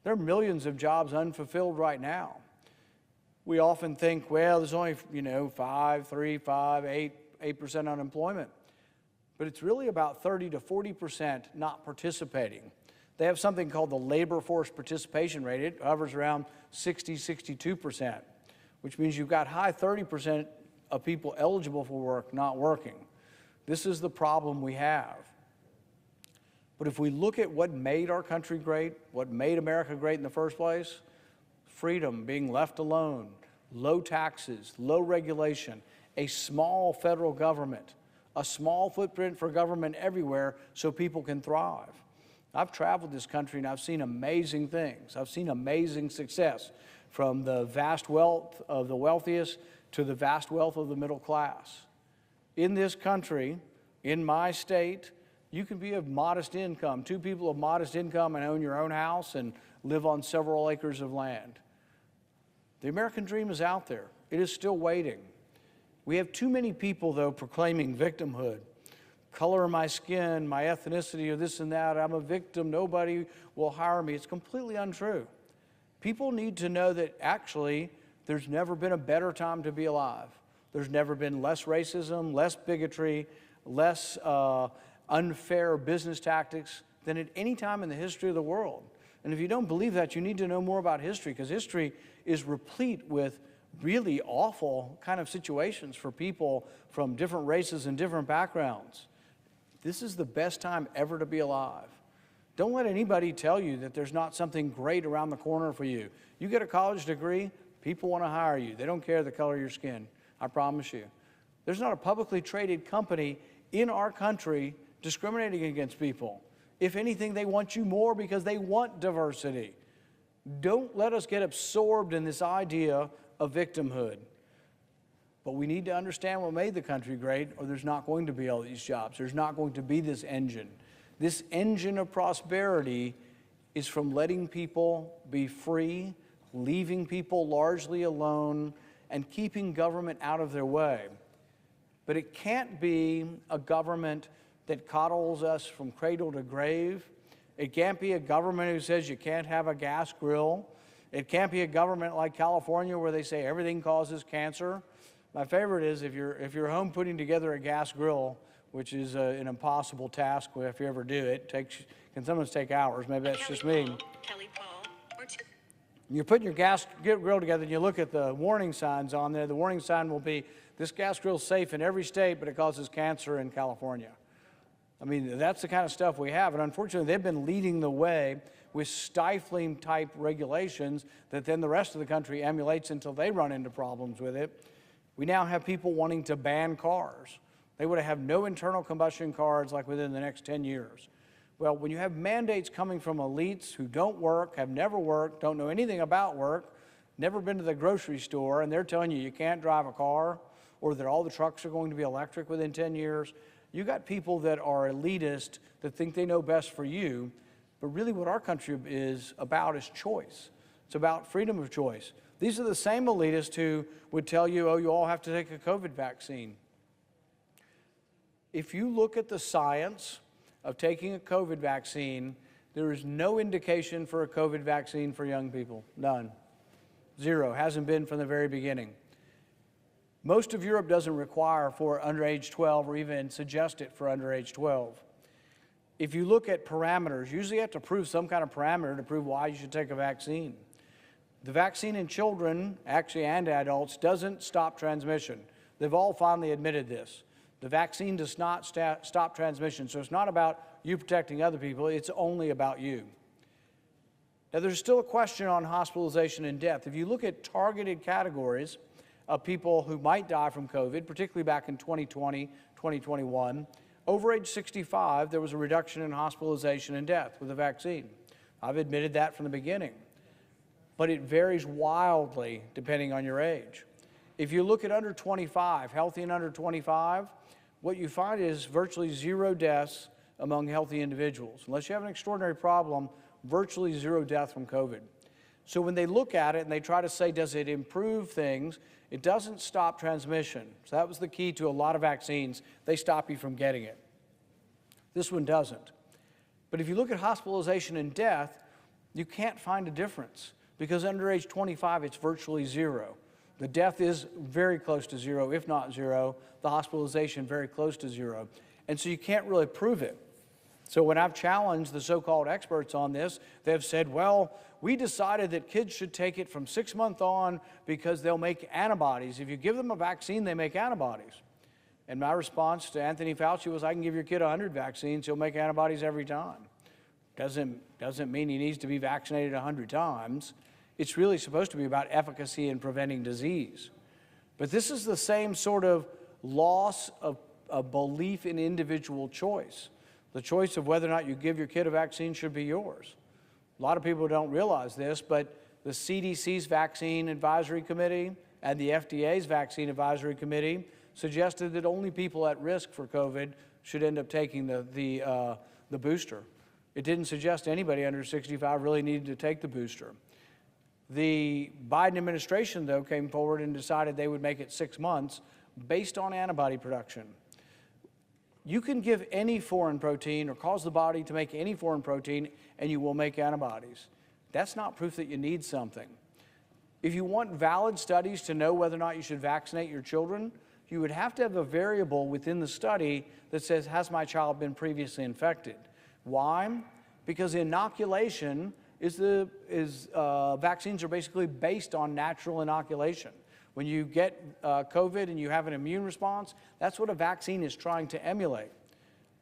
There are millions of jobs unfulfilled right now. We often think, well, there's only, 8% unemployment. But it's really about 30 to 40% not participating. They have something called the labor force participation rate. It hovers around 60, 62%, which means you've got high 30% of people eligible for work not working. This is the problem we have. But if we look at what made our country great, what made America great in the first place, freedom, being left alone, low taxes, low regulation, a small federal government, a small footprint for government everywhere so people can thrive. I've traveled this country and I've seen amazing things. I've seen amazing success, from the vast wealth of the wealthiest to the vast wealth of the middle class. In this country, in my state, you can be of modest income, two people of modest income, and own your own house and live on several acres of land. The American dream is out there. It is still waiting. We have too many people, though, proclaiming victimhood. Color of my skin, my ethnicity, or this and that, I'm a victim, nobody will hire me. It's completely untrue. People need to know that actually there's never been a better time to be alive. There's never been less racism, less bigotry, less unfair business tactics than at any time in the history of the world. And if you don't believe that, you need to know more about history, because history is replete with really awful kind of situations for people from different races and different backgrounds. This is the best time ever to be alive. Don't let anybody tell you that there's not something great around the corner for you. You get a college degree, people want to hire you. They don't care the color of your skin, I promise you. There's not a publicly traded company in our country discriminating against people. If anything, they want you more because they want diversity. Don't let us get absorbed in this idea of victimhood. But we need to understand what made the country great, or there's not going to be all these jobs. There's not going to be this engine. This engine of prosperity is from letting people be free, leaving people largely alone, and keeping government out of their way. But it can't be a government that coddles us from cradle to grave. It can't be a government who says you can't have a gas grill. It can't be a government like California where they say everything causes cancer. My favorite is if you're home putting together a gas grill, which is an impossible task if you ever do it. Can sometimes take hours. Maybe that's just me. You're putting your gas grill together and you look at the warning signs on there. The warning sign will be, this gas grill is safe in every state, but it causes cancer in California. I mean, that's the kind of stuff we have. And unfortunately, they've been leading the way with stifling type regulations that then the rest of the country emulates until they run into problems with it. We now have people wanting to ban cars. They would have no internal combustion cars like within the next 10 years. Well, when you have mandates coming from elites who don't work, have never worked, don't know anything about work, never been to the grocery store, and they're telling you you can't drive a car, or that all the trucks are going to be electric within 10 years, you got people that are elitist that think they know best for you, but really what our country is about is choice. It's about freedom of choice. These are the same elitists who would tell you, oh, you all have to take a COVID vaccine. If you look at the science of taking a COVID vaccine, there is no indication for a COVID vaccine for young people, none. Zero, hasn't been from the very beginning. Most of Europe doesn't require for under age 12 or even suggest it for under age 12. If you look at parameters, usually you have to prove some kind of parameter to prove why you should take a vaccine. The vaccine in children, actually, and adults, doesn't stop transmission. They've all finally admitted this. The vaccine does not stop transmission, so it's not about you protecting other people, it's only about you. Now, there's still a question on hospitalization and death. If you look at targeted categories of people who might die from COVID, particularly back in 2020, 2021, over age 65, there was a reduction in hospitalization and death with the vaccine. I've admitted that from the beginning. But it varies wildly depending on your age. If you look at under 25, healthy and under 25, what you find is virtually zero deaths among healthy individuals. Unless you have an extraordinary problem, virtually zero death from COVID. So when they look at it and they try to say, does it improve things? It doesn't stop transmission. So that was the key to a lot of vaccines. They stop you from getting it. This one doesn't. But if you look at hospitalization and death, you can't find a difference because under age 25, it's virtually zero. The death is very close to zero, if not zero. The hospitalization very close to zero. And so you can't really prove it. So when I've challenged the so-called experts on this, they've said, well, we decided that kids should take it from 6 months on because they'll make antibodies. If you give them a vaccine, they make antibodies. And my response to Anthony Fauci was, I can give your kid 100 vaccines, he'll make antibodies every time. Doesn't mean he needs to be vaccinated 100 times. It's really supposed to be about efficacy in preventing disease. But this is the same sort of loss of belief in individual choice. The choice of whether or not you give your kid a vaccine should be yours. A lot of people don't realize this, but the CDC's Vaccine Advisory Committee and the FDA's Vaccine Advisory Committee suggested that only people at risk for COVID should end up taking the booster. It didn't suggest anybody under 65 really needed to take the booster. The Biden administration, though, came forward and decided they would make it 6 months based on antibody production. You can give any foreign protein or cause the body to make any foreign protein and you will make antibodies. That's not proof that you need something. If you want valid studies to know whether or not you should vaccinate your children, you would have to have a variable within the study that says, has my child been previously infected? Why? Because inoculation vaccines are basically based on natural inoculation. When you get COVID and you have an immune response, that's what a vaccine is trying to emulate.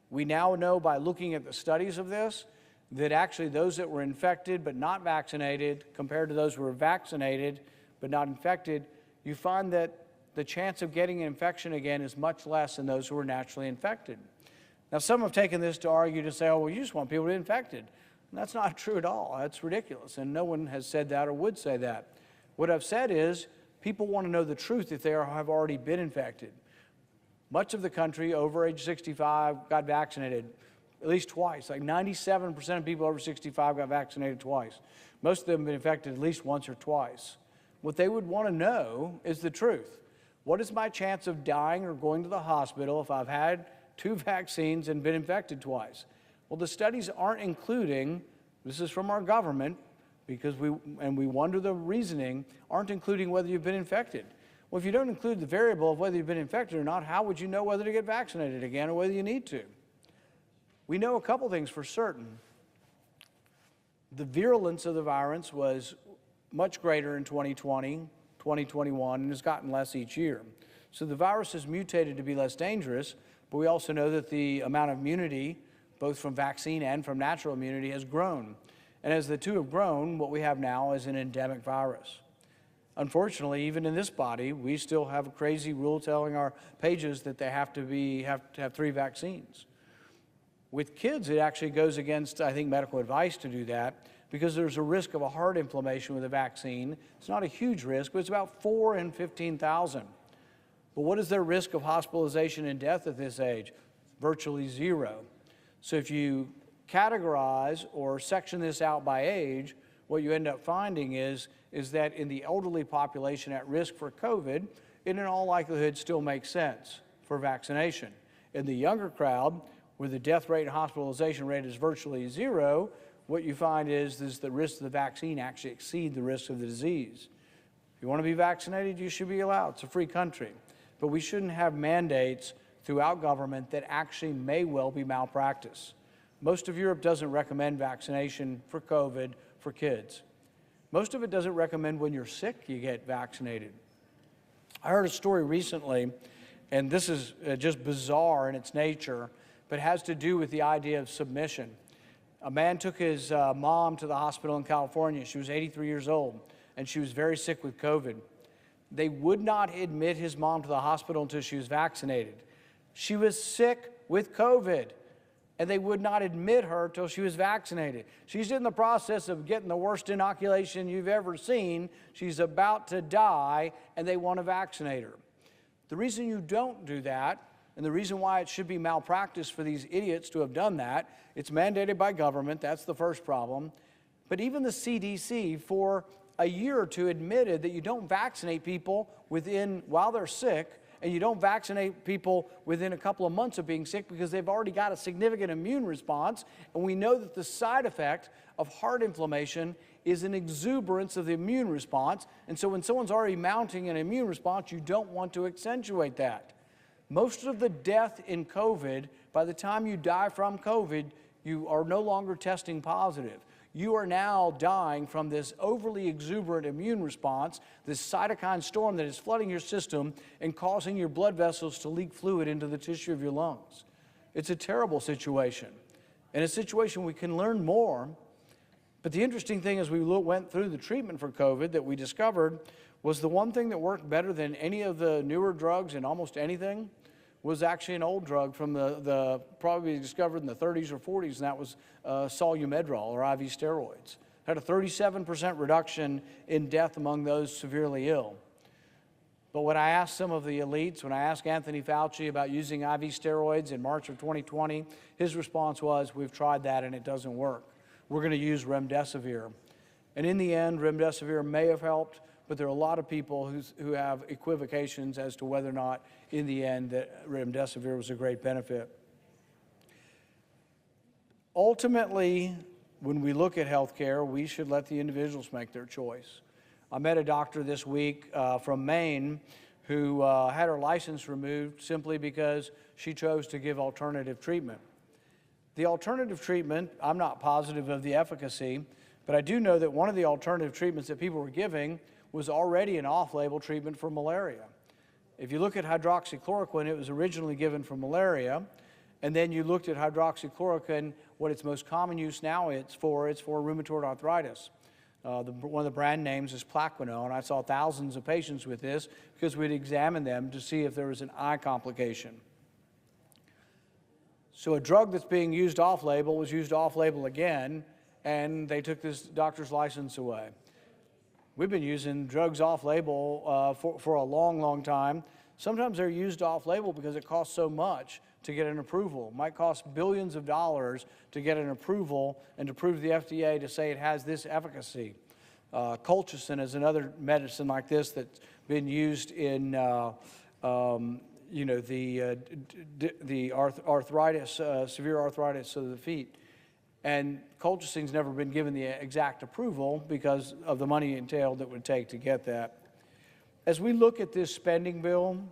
We now know by looking at the studies of this that actually those that were infected but not vaccinated compared to those who were vaccinated but not infected, you find that the chance of getting an infection again is much less than those who were naturally infected. Now, some have taken this to argue to say, oh, well, you just want people to be infected. And that's not true at all. That's ridiculous, and no one has said that or would say that. What I've said is people want to know the truth if they have already been infected. Much of the country over age 65 got vaccinated at least twice. Like 97% of people over 65 got vaccinated twice. Most of them have been infected at least once or twice. What they would want to know is the truth. What is my chance of dying or going to the hospital if I've had 2 vaccines and been infected twice? Well, the studies aren't including, this is from our government, because we wonder the reasoning, aren't including whether you've been infected. Well, if you don't include the variable of whether you've been infected or not, how would you know whether to get vaccinated again or whether you need to? We know a couple things for certain. The virulence of the virus was much greater in 2020, 2021, and has gotten less each year. So the virus has mutated to be less dangerous, but we also know that the amount of immunity, both from vaccine and from natural immunity, has grown. And as the two have grown, what we have now is an endemic virus. Unfortunately, even in this body, we still have a crazy rule telling our pages that they have to have 3 vaccines. With kids, it actually goes against, I think, medical advice to do that because there's a risk of a heart inflammation with a vaccine. It's not a huge risk, but it's about 4 in 15,000. But what is their risk of hospitalization and death at this age? Virtually 0. So if you categorize or section this out by age, what you end up finding is that in the elderly population at risk for COVID, it in all likelihood still makes sense for vaccination. In the younger crowd, where the death rate and hospitalization rate is virtually 0, what you find is the risks of the vaccine actually exceed the risks of the disease. You want to be vaccinated, you should be allowed. It's a free country. But we shouldn't have mandates throughout government that actually may well be malpractice. Most of Europe doesn't recommend vaccination for COVID for kids. Most of it doesn't recommend when you're sick you get vaccinated. I heard a story recently, and this is just bizarre in its nature, but has to do with the idea of submission. A man took his mom to the hospital in California. She was 83 years old, and she was very sick with COVID. They would not admit his mom to the hospital until she was vaccinated. She was sick with COVID, and they would not admit her till she was vaccinated. She's in the process of getting the worst inoculation you've ever seen. She's about to die, and they want to vaccinate her. The reason you don't do that, and the reason why it should be malpractice for these idiots to have done that, it's mandated by government. That's the first problem. But even the CDC, for a year or two, admitted that you don't vaccinate people while they're sick, and you don't vaccinate people within a couple of months of being sick because they've already got a significant immune response. And we know that the side effect of heart inflammation is an exuberance of the immune response. And so when someone's already mounting an immune response, you don't want to accentuate that. Most of the death in COVID, by the time you die from COVID, you are no longer testing positive. You are now dying from this overly exuberant immune response, this cytokine storm that is flooding your system and causing your blood vessels to leak fluid into the tissue of your lungs. It's a terrible situation, and a situation we can learn more. But the interesting thing as we went through the treatment for COVID that we discovered was the one thing that worked better than any of the newer drugs in almost anything was actually an old drug from the probably discovered in the 30s or 40s, and that was solumedrol or IV steroids. Had a 37% reduction in death among those severely ill. But when I asked some of the elites, when I asked Anthony Fauci about using IV steroids in March of 2020, his response was, we've tried that and it doesn't work. We're going to use remdesivir. And in the end, remdesivir may have helped, but there are a lot of people who have equivocations as to whether or not, in the end, that remdesivir was a great benefit. Ultimately, when we look at healthcare, we should let the individuals make their choice. I met a doctor this week from Maine who had her license removed simply because she chose to give alternative treatment. The alternative treatment, I'm not positive of the efficacy, but I do know that one of the alternative treatments that people were giving was already an off-label treatment for malaria. If you look at hydroxychloroquine, it was originally given for malaria, and then you looked at hydroxychloroquine, what its most common use now it's for rheumatoid arthritis. One of the brand names is Plaquenil, and I saw thousands of patients with this because we'd examine them to see if there was an eye complication. So a drug that's being used off-label was used off-label again, and they took this doctor's license away. We've been using drugs off-label for a long, long time. Sometimes they're used off-label because it costs so much to get an approval. It might cost billions of dollars to get an approval and to prove to the FDA to say it has this efficacy. Colchicine is another medicine like this that's been used in arthritis, severe arthritis of the feet. And colchicine's never been given the exact approval because of the money entailed that it would take to get that. As we look at this spending bill,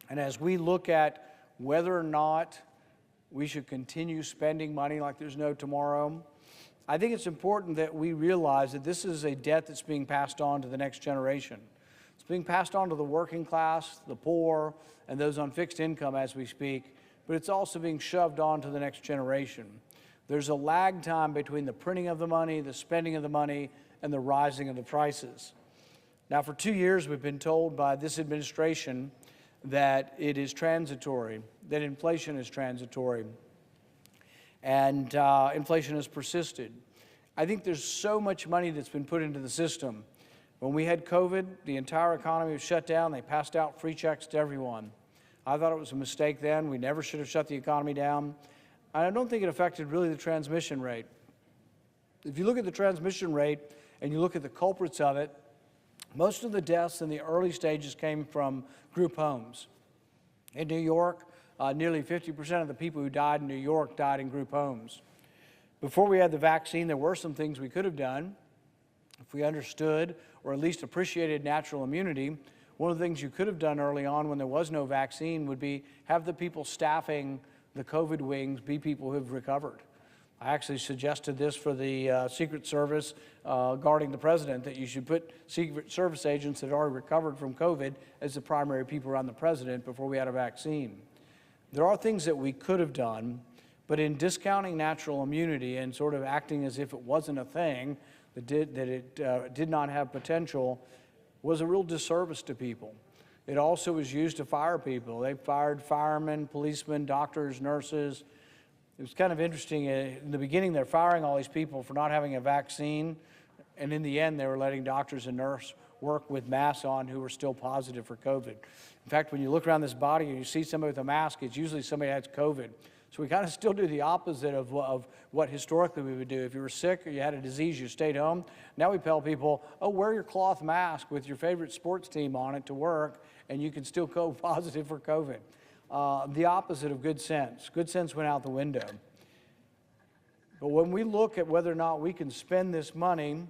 and as we look at whether or not we should continue spending money like there's no tomorrow, I think it's important that we realize that this is a debt that's being passed on to the next generation. It's being passed on to the working class, the poor, and those on fixed income as we speak, but it's also being shoved on to the next generation. There's a lag time between the printing of the money, the spending of the money, and the rising of the prices. Now, for 2 years, we've been told by this administration that it is transitory, that inflation is transitory, and inflation has persisted. I think there's so much money that's been put into the system. When we had COVID, the entire economy was shut down. They passed out free checks to everyone. I thought it was a mistake then. We never should have shut the economy down. I don't think it affected really the transmission rate. If you look at the transmission rate and you look at the culprits of it, most of the deaths in the early stages came from group homes. In New York, nearly 50% of the people who died in New York died in group homes. Before we had the vaccine, there were some things we could have done. If we understood or at least appreciated natural immunity, one of the things you could have done early on when there was no vaccine would be have the people staffing the COVID wings be people who have recovered. I actually suggested this for the Secret Service guarding the president, that you should put Secret Service agents that already recovered from COVID as the primary people around the president before we had a vaccine. There are things that we could have done, but in discounting natural immunity and sort of acting as if it wasn't a thing, that it did not have potential, was a real disservice to people. It also was used to fire people. They fired firemen, policemen, doctors, nurses. It was kind of interesting. In the beginning, they're firing all these people for not having a vaccine, and in the end, they were letting doctors and nurses work with masks on who were still positive for COVID. In fact, when you look around this body and you see somebody with a mask, it's usually somebody that has COVID. So we kind of still do the opposite of what historically we would do. If you were sick or you had a disease, you stayed home. Now we tell people, oh, wear your cloth mask with your favorite sports team on it to work, and you can still go positive for COVID. The opposite of good sense. Good sense went out the window. But when we look at whether or not we can spend this money,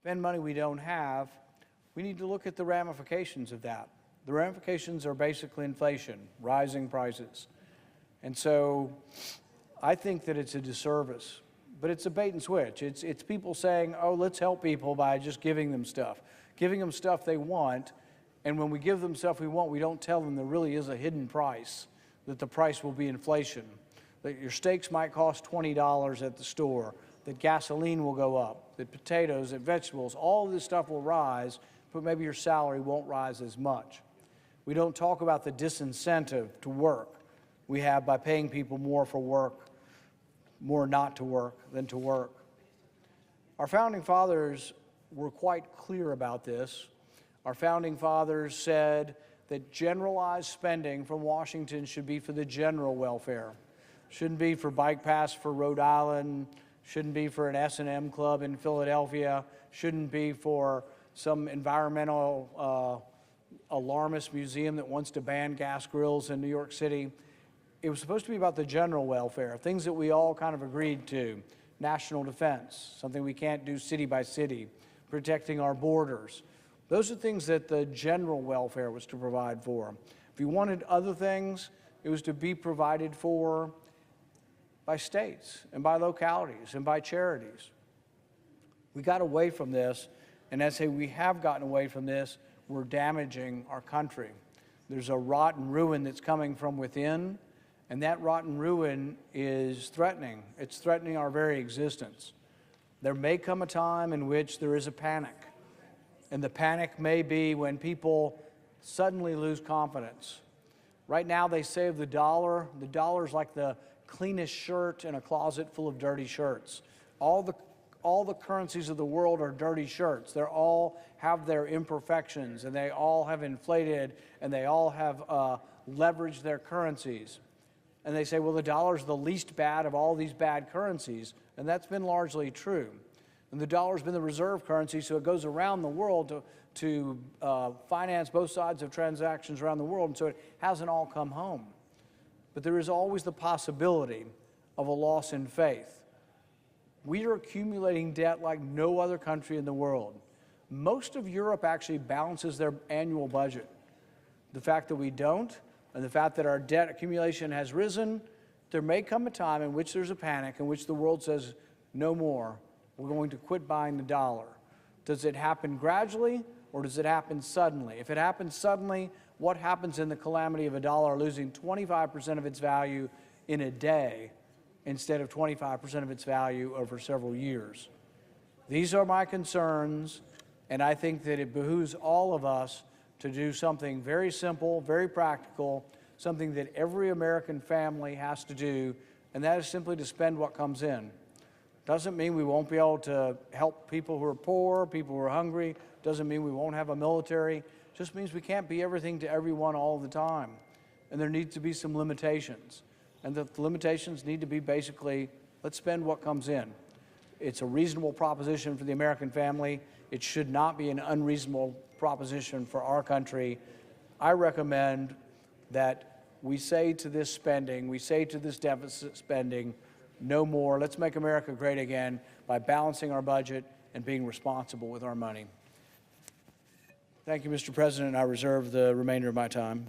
spend money we don't have, we need to look at the ramifications of that. The ramifications are basically inflation, rising prices. And so I think that it's a disservice, but it's a bait and switch. It's people saying, oh, let's help people by just giving them stuff they want. And when we give them stuff we want, we don't tell them there really is a hidden price, that the price will be inflation, that your steaks might cost $20 at the store, that gasoline will go up, that potatoes and vegetables, all of this stuff will rise, but maybe your salary won't rise as much. We don't talk about the disincentive to work we have by paying people more for work, more not to work than to work. Our founding fathers were quite clear about this. Our founding fathers said that generalized spending from Washington should be for the general welfare. Shouldn't be for bike paths for Rhode Island, shouldn't be for an S&M club in Philadelphia, shouldn't be for some environmental alarmist museum that wants to ban gas grills in New York City. It was supposed to be about the general welfare, things that we all kind of agreed to. National defense, something we can't do city by city, protecting our borders. Those are things that the general welfare was to provide for. If you wanted other things, it was to be provided for by states and by localities and by charities. We got away from this, and as I say, we have gotten away from this, we're damaging our country. There's a rotten ruin that's coming from within, and that rotten ruin is threatening. It's threatening our very existence. There may come a time in which there is a panic, and the panic may be when people suddenly lose confidence. Right now, they say of the dollar is like the cleanest shirt in a closet full of dirty shirts. All the currencies of the world are dirty shirts. They all have their imperfections, and they all have inflated, and they all have leveraged their currencies. And they say, well, the dollar is the least bad of all these bad currencies, and that's been largely true. And the dollar's been the reserve currency, so it goes around the world to finance both sides of transactions around the world, and so it hasn't all come home. But there is always the possibility of a loss in faith. We are accumulating debt like no other country in the world. Most of Europe actually balances their annual budget. The fact that we don't, and the fact that our debt accumulation has risen, there may come a time in which there's a panic, in which the world says, no more, we're going to quit buying the dollar. Does it happen gradually, or does it happen suddenly? If it happens suddenly, what happens in the calamity of a dollar losing 25% of its value in a day, instead of 25% of its value over several years? These are my concerns, and I think that it behooves all of us to do something very simple, very practical, something that every American family has to do, and that is simply to spend what comes in. Doesn't mean we won't be able to help people who are poor, people who are hungry. Doesn't mean we won't have a military. Just means we can't be everything to everyone all the time. And there needs to be some limitations. And the limitations need to be basically, let's spend what comes in. It's a reasonable proposition for the American family. It should not be an unreasonable proposition for our country. I recommend that we say to this spending, we say to this deficit spending, no more. Let's make America great again by balancing our budget and being responsible with our money. Thank you, Mr. President. I reserve the remainder of my time.